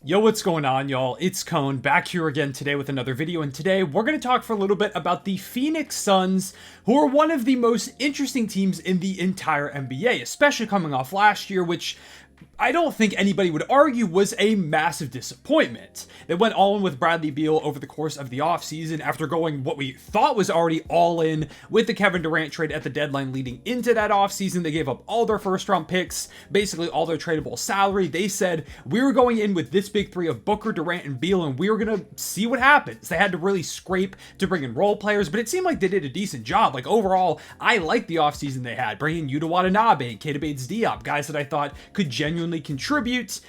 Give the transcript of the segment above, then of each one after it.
Yo, what's going on, y'all? It's Cone back here again today with another video, and today we're going to talk for a little bit about the Phoenix Suns, who are one of the most interesting teams in the entire NBA, especially coming off last year, which I don't think anybody would argue was a massive disappointment. They went all in with Bradley Beal over the course of the offseason after going what we thought was already all in with the Kevin Durant trade at the deadline leading into that offseason. They gave up all their first round picks, basically all their tradable salary. They said, we were going in with this big three of Booker, Durant, and Beal, and we were going to see what happens. They had to really scrape to bring in role players, but it seemed like they did a decent job. Like overall, I liked the offseason they had, bringing Yuta Watanabe and Keita Bates-Diop, guys that I thought could genuinely contribute,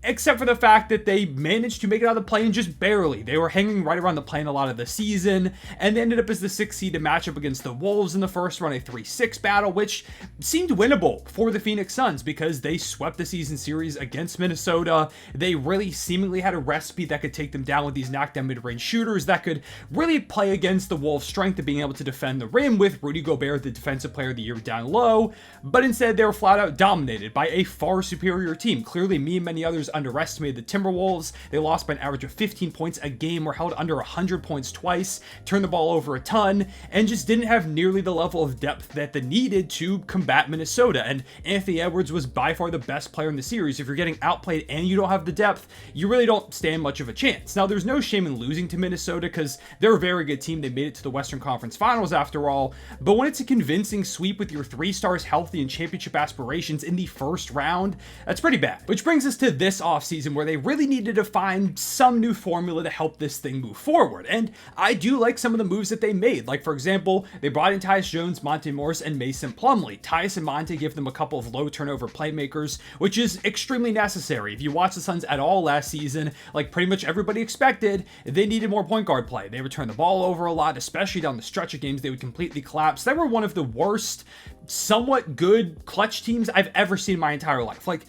except for the fact that they managed to make it out of the play-in just barely. They were hanging right around the play-in a lot of the season, and they ended up as the 6th seed to match up against the Wolves in the first round, a 3-6 battle, which seemed winnable for the Phoenix Suns because they swept the season series against Minnesota. They really seemingly had a recipe that could take them down with these knockdown mid-range shooters that could really play against the Wolves' strength of being able to defend the rim with Rudy Gobert, the defensive player of the year, down low, but instead they were flat out dominated by a far superior team. Clearly, me and many others underestimated the Timberwolves. They lost by an average of 15 points a game, were held under 100 points twice, turned the ball over a ton, and just didn't have nearly the level of depth that they needed to combat Minnesota. And Anthony Edwards was by far the best player in the series. If you're getting outplayed and you don't have the depth, you really don't stand much of a chance. Now, there's no shame in losing to Minnesota because they're a very good team. They made it to the Western Conference Finals after all, but when it's a convincing sweep with your 3 stars healthy and championship aspirations in the first round, that's pretty bad. Which brings us to this offseason where they really needed to find some new formula to help this thing move forward. And I do like some of the moves that they made. Like, for example, they brought in Tyus Jones, Monte Morris, and Mason Plumlee. Tyus and Monte give them a couple of low turnover playmakers, which is extremely necessary. If you watch the Suns at all last season, like pretty much everybody expected, they needed more point guard play. They would turn the ball over a lot, especially down the stretch of games. They would completely collapse. They were one of the worst, somewhat good clutch teams I've ever seen in my entire life. Like,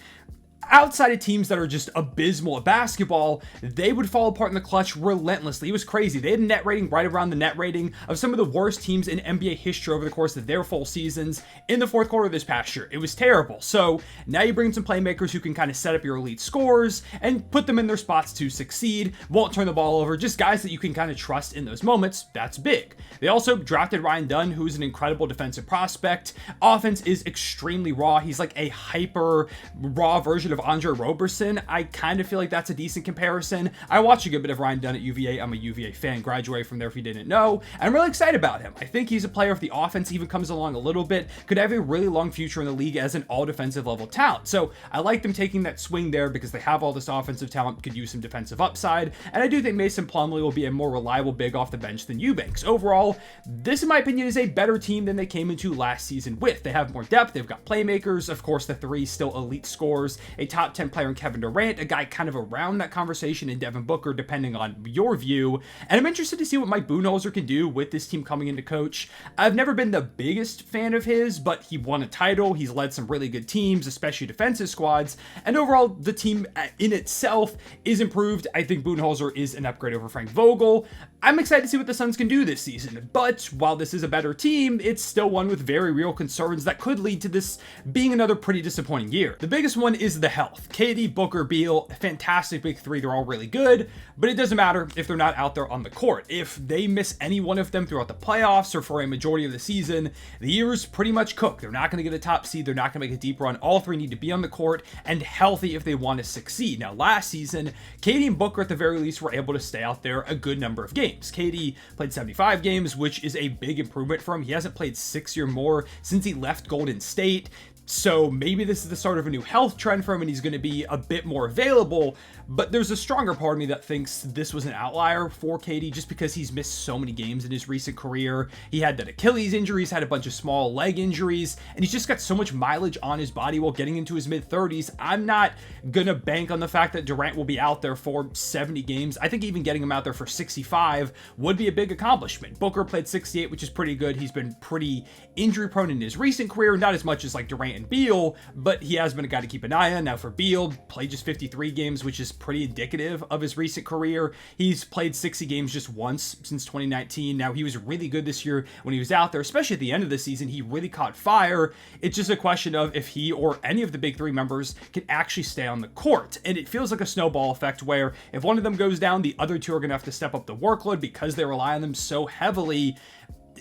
outside of teams that are just abysmal at basketball, they would fall apart in the clutch relentlessly. It was crazy. They had a net rating right around the net rating of some of the worst teams in NBA history over the course of their full seasons in the fourth quarter of this past year. It was terrible. So now you bring in some playmakers who can kind of set up your elite scores and put them in their spots to succeed, won't turn the ball over, just guys that you can kind of trust in those moments. That's big. They also drafted Ryan Dunn, who's an incredible defensive prospect. Offense is extremely raw. He's like a hyper raw version of Andre Roberson. I kind of feel like that's a decent comparison. I watched a good bit of Ryan Dunn at UVA. I'm a UVA fan, graduated from there if you didn't know. I'm really excited about him. I think he's a player, if the offense even comes along a little bit, could have a really long future in the league as an all defensive level talent. So I like them taking that swing there because they have all this offensive talent, could use some defensive upside. And I do think Mason Plumlee will be a more reliable big off the bench than Eubanks. Overall, this in my opinion is a better team than they came into last season with. They have more depth. They've got playmakers. Of course, the 3 still elite scores, a top 10 player in Kevin Durant, a guy kind of around that conversation in Devin Booker, depending on your view. And I'm interested to see what Mike Budenholzer can do with this team coming into coach. I've never been the biggest fan of his, but he won a title. He's led some really good teams, especially defensive squads. And overall, the team in itself is improved. I think Budenholzer is an upgrade over Frank Vogel. I'm excited to see what the Suns can do this season. But while this is a better team, it's still one with very real concerns that could lead to this being another pretty disappointing year. The biggest one is the health. KD, Booker, Beal, fantastic big 3. They're all really good, but it doesn't matter if they're not out there on the court. If they miss any one of them throughout the playoffs or for a majority of the season, the year is pretty much cooked. They're not going to get a top seed. They're not going to make a deep run. All 3 need to be on the court and healthy if they want to succeed. Now, last season, KD and Booker at the very least were able to stay out there a good number of games. KD played 75 games, which is a big improvement for him. He hasn't played 60 or more since he left Golden State. So maybe this is the start of a new health trend for him and he's going to be a bit more available. But there's a stronger part of me that thinks this was an outlier for KD just because he's missed so many games in his recent career. He had that Achilles injury, he's had a bunch of small leg injuries, and he's just got so much mileage on his body while getting into his mid-30s. I'm not going to bank on the fact that Durant will be out there for 70 games. I think even getting him out there for 65 would be a big accomplishment. Booker played 68, which is pretty good. He's been pretty injury prone in his recent career, not as much as like Durant and Beal, but he has been a guy to keep an eye on. Now for Beal, played just 53 games, which is pretty indicative of his recent career. He's played 60 games just once since 2019. Now he was really good this year when he was out there, especially at the end of the season. He really caught fire. It's just a question of if he or any of the big three members can actually stay on the court. And it feels like a snowball effect where if one of them goes down, the other two are going to have to step up the workload because they rely on them so heavily.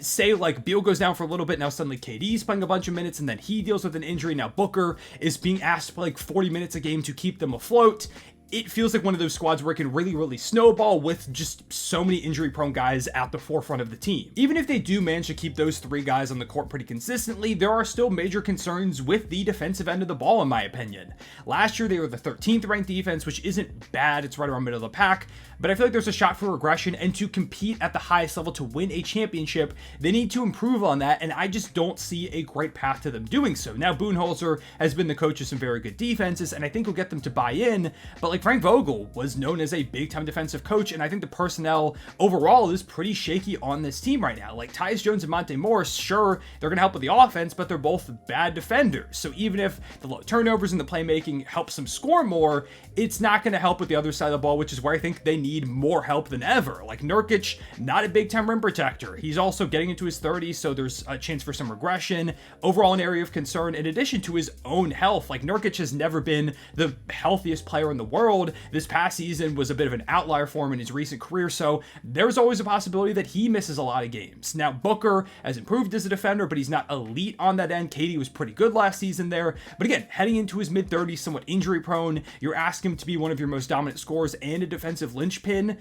Say like Beal goes down for a little bit, now suddenly KD's playing a bunch of minutes, and then he deals with an injury. Now Booker is being asked to play like 40 minutes a game to keep them afloat. It feels like one of those squads where it can really snowball with just so many injury-prone guys at the forefront of the team. Even if they do manage to keep those three guys on the court pretty consistently, there are still major concerns with the defensive end of the ball, in my opinion. Last year, they were the 13th ranked defense, which isn't bad. It's right around middle of the pack, but I feel like there's a shot for regression, and to compete at the highest level to win a championship, they need to improve on that, and I just don't see a great path to them doing so. Now, Budenholzer has been the coach of some very good defenses, and I think will get them to buy in, but like Frank Vogel was known as a big-time defensive coach, and I think the personnel overall is pretty shaky on this team right now. Like Tyus Jones and Monte Morris, sure, they're going to help with the offense, but they're both bad defenders. So even if the low turnovers and the playmaking helps them score more, it's not going to help with the other side of the ball, which is where I think they need more help than ever. Like Nurkic, not a big-time rim protector. He's also getting into his 30s, so there's a chance for some regression. Overall, an area of concern in addition to his own health. Like Nurkic has never been the healthiest player in the world. This past season was a bit of an outlier for him in his recent career, so there's always a possibility that he misses a lot of games. Now, Booker has improved as a defender, but he's not elite on that end. KD was pretty good last season there, but again, heading into his mid-30s, somewhat injury-prone, you're asking him to be one of your most dominant scorers and a defensive linchpin.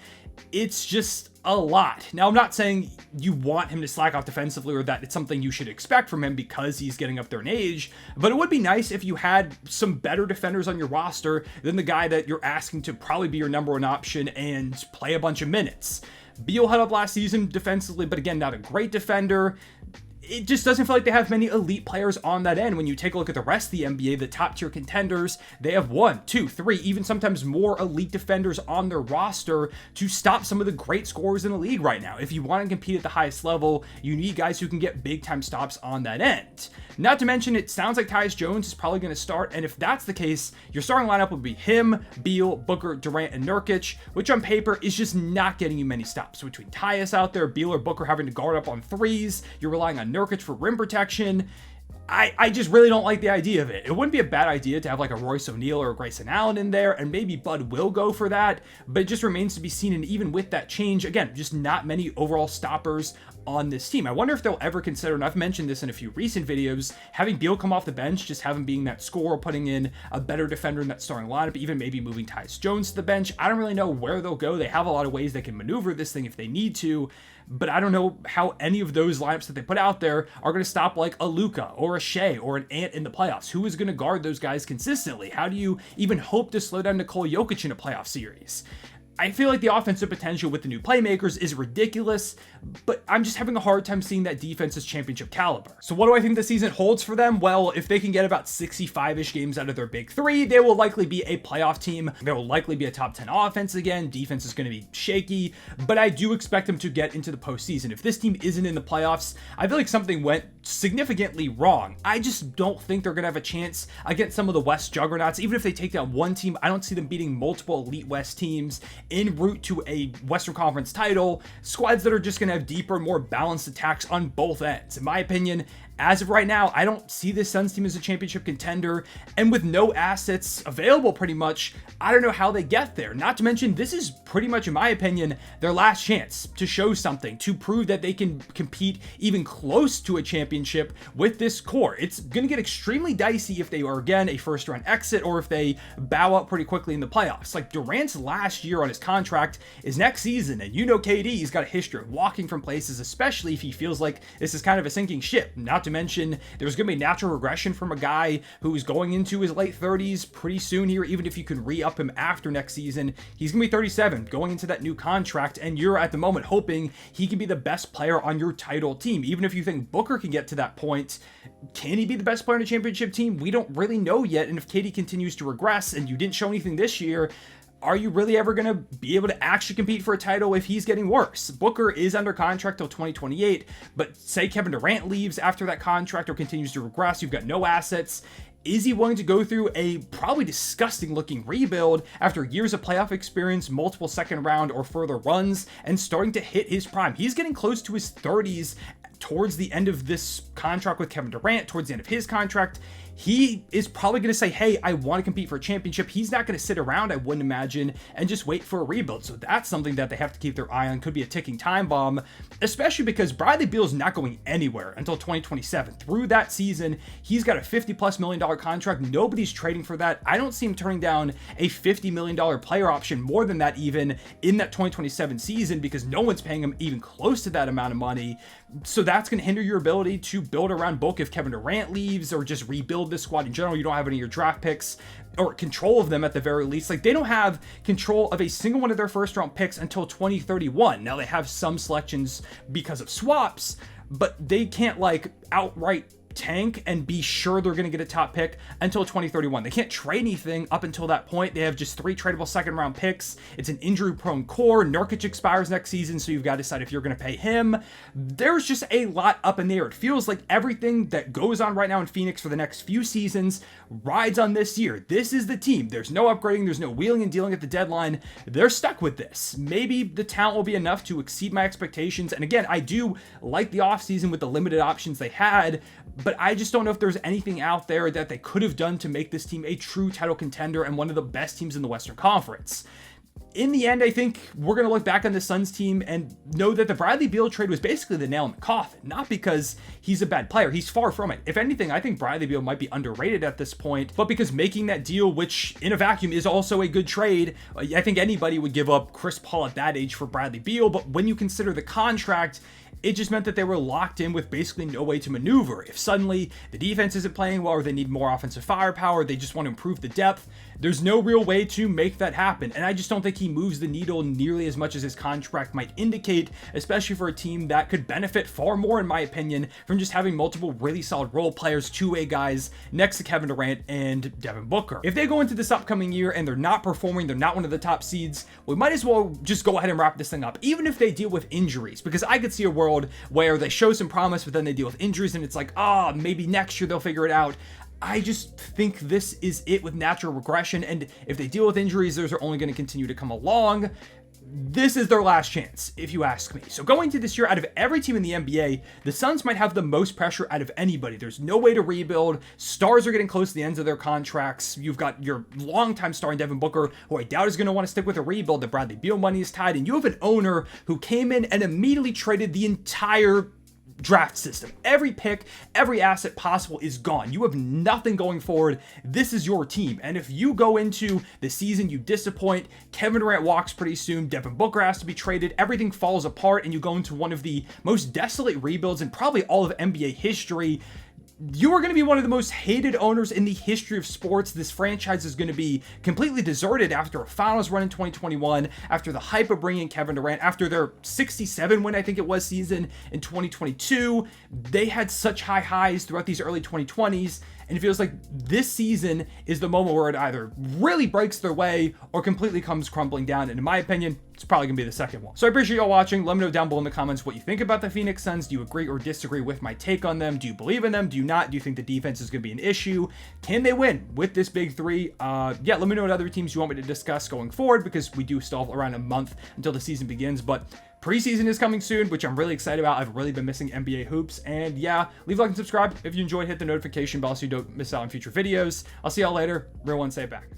It's just a lot. Now, I'm not saying you want him to slack off defensively or that it's something you should expect from him because he's getting up there in age, but it would be nice if you had some better defenders on your roster than the guy that you're asking to probably be your number one option and play a bunch of minutes. Beal held up last season defensively, but again, not a great defender. It just doesn't feel like they have many elite players on that end. When you take a look at the rest of the NBA, the top tier contenders, they have 1, 2, 3, even sometimes more elite defenders on their roster to stop some of the great scorers in the league right now. If you want to compete at the highest level, you need guys who can get big time stops on that end. Not to mention, it sounds like Tyus Jones is probably going to start, and if that's the case, your starting lineup would be him, Beal, Booker, Durant, and Nurkic, which on paper is just not getting you many stops. So between Tyus out there, Beal or Booker having to guard up on threes, you're relying on Nurkic for rim protection. I just really don't like the idea of it. It wouldn't be a bad idea to have like a Royce O'Neal or a Grayson Allen in there, and maybe Bud will go for that, but it just remains to be seen. And even with that change, again, just not many overall stoppers on this team. I wonder if they'll ever consider, and I've mentioned this in a few recent videos, having Beal come off the bench, just have him being that scorer, putting in a better defender in that starting lineup, even maybe moving Tyus Jones to the bench. I don't really know where they'll go. They have a lot of ways they can maneuver this thing if they need to, but I don't know how any of those lineups that they put out there are going to stop like a Luka or a Shea or an Ant in the playoffs. Who is going to guard those guys consistently? How do you even hope to slow down Nikola Jokic in a playoff series? I feel like the offensive potential with the new playmakers is ridiculous, but I'm just having a hard time seeing that defense as championship caliber. So what do I think the season holds for them? Well, if they can get about 65-ish games out of their big three, they will likely be a playoff team. They will likely be a top 10 offense again. Defense is going to be shaky, but I do expect them to get into the postseason. If this team isn't in the playoffs, I feel like something went significantly wrong. I just don't think they're going to have a chance against some of the West juggernauts. Even if they take down one team, I don't see them beating multiple elite West teams en route to a Western Conference title, squads that are just going to have deeper, more balanced attacks on both ends. In my opinion, as of right now, I don't see this Suns team as a championship contender, and with no assets available pretty much, I don't know how they get there. Not to mention, this is pretty much, in my opinion, their last chance to show something, to prove that they can compete even close to a championship with this core. It's going to get extremely dicey if they are, again, a first-round exit or if they bow out pretty quickly in the playoffs. Like, Durant's last year on his contract is next season, and you know KD's got a history of walking from places, especially if he feels like this is kind of a sinking ship. Not to mention, there's going to be natural regression from a guy who's going into his late 30s pretty soon here. Even if you can re-up him after next season, he's going to be 37 going into that new contract, and you're at the moment hoping he can be the best player on your title team. Even if you think Booker can get to that point, can he be the best player on a championship team? We don't really know yet, and if KD continues to regress and you didn't show anything this year, are you really ever going to be able to actually compete for a title if he's getting worse? Booker is under contract till 2028, but say Kevin Durant leaves after that contract or continues to regress, you've got no assets. Is he willing to go through a probably disgusting looking rebuild after years of playoff experience, multiple second round or further runs, and starting to hit his prime? He's getting close to his 30s towards the end of this contract with Kevin Durant, towards the end of his contract. He is probably going to say, hey, I want to compete for a championship. He's not going to sit around, I wouldn't imagine, and just wait for a rebuild. So that's something that they have to keep their eye on. Could be a ticking time bomb, especially because Bradley Beal is not going anywhere until 2027. Through that season, he's got a $50+ million contract. Nobody's trading for that. I don't see him turning down a $50 million player option, more than that even, in that 2027 season, because no one's paying him even close to that amount of money. So that's going to hinder your ability to build around Book if Kevin Durant leaves, or just rebuild this squad in general. You don't have any of your draft picks, or control of them at the very least. Like, they don't have control of a single one of their first round picks until 2031. Now, they have some selections because of swaps, but they can't like outright tank and be sure they're going to get a top pick until 2031. They can't trade anything up until that point. They have just 3 tradable second round picks. It's an injury prone core. Nurkic expires next season, so you've got to decide if you're going to pay him. There's just a lot up in the air. It feels like everything that goes on right now in Phoenix for the next few seasons rides on this year. This is the team. There's no upgrading. There's no wheeling and dealing at the deadline. They're stuck with this. Maybe the talent will be enough to exceed my expectations. And again, I do like the offseason with the limited options they had, but I just don't know if there's anything out there that they could have done to make this team a true title contender and one of the best teams in the Western Conference. In the end, I think we're going to look back on the Suns team and know that the Bradley Beal trade was basically the nail in the coffin. Not because he's a bad player. He's far from it. If anything, I think Bradley Beal might be underrated at this point, but because making that deal, which in a vacuum is also a good trade, I think anybody would give up Chris Paul at that age for Bradley Beal. But when you consider the contract, it just meant that they were locked in with basically no way to maneuver. If suddenly the defense isn't playing well, or they need more offensive firepower, they just want to improve the depth, there's no real way to make that happen. And I just don't think he moves the needle nearly as much as his contract might indicate, especially for a team that could benefit far more, in my opinion, from just having multiple really solid role players, two-way guys next to Kevin Durant and Devin Booker. If they go into this upcoming year and they're not performing, they're not one of the top seeds, we might as well just go ahead and wrap this thing up, even if they deal with injuries, because I could see a world where they show some promise, but then they deal with injuries and it's like, maybe next year they'll figure it out. I just think this is it with natural regression, and if they deal with injuries, those are only going to continue to come along. This is their last chance, if you ask me. So going into this year, out of every team in the NBA, the Suns might have the most pressure out of anybody. There's no way to rebuild. Stars are getting close to the ends of their contracts. You've got your longtime star in Devin Booker, who I doubt is going to want to stick with a rebuild. The Bradley Beal money is tied, and you have an owner who came in and immediately traded the entire draft system. Every pick, every asset possible is gone. You have nothing going forward. This is your team. And if you go into the season, you disappoint, Kevin Durant walks pretty soon, Devin Booker has to be traded, everything falls apart, and you go into one of the most desolate rebuilds in probably all of NBA history, you are going to be one of the most hated owners in the history of sports. This franchise is going to be completely deserted after a finals run in 2021, after the hype of bringing Kevin Durant, after their 67 win, I think it was, season in 2022. They had such high highs throughout these early 2020s, and it feels like this season is the moment where it either really breaks their way or completely comes crumbling down. And in my opinion, it's probably gonna be the second one. So I appreciate y'all watching. Let me know down below in the comments what you think about the Phoenix Suns. Do you agree or disagree with my take on them? Do you believe in them? Do you not? Do you think the defense is gonna be an issue? Can they win with this big three? Yeah, let me know what other teams you want me to discuss going forward, because we do still have around a month until the season begins. But preseason is coming soon, which I'm really excited about. I've really been missing NBA hoops. And yeah, leave a like and subscribe if you enjoyed. Hit the notification bell so you don't miss out on future videos. I'll see y'all later. Real one, say it back.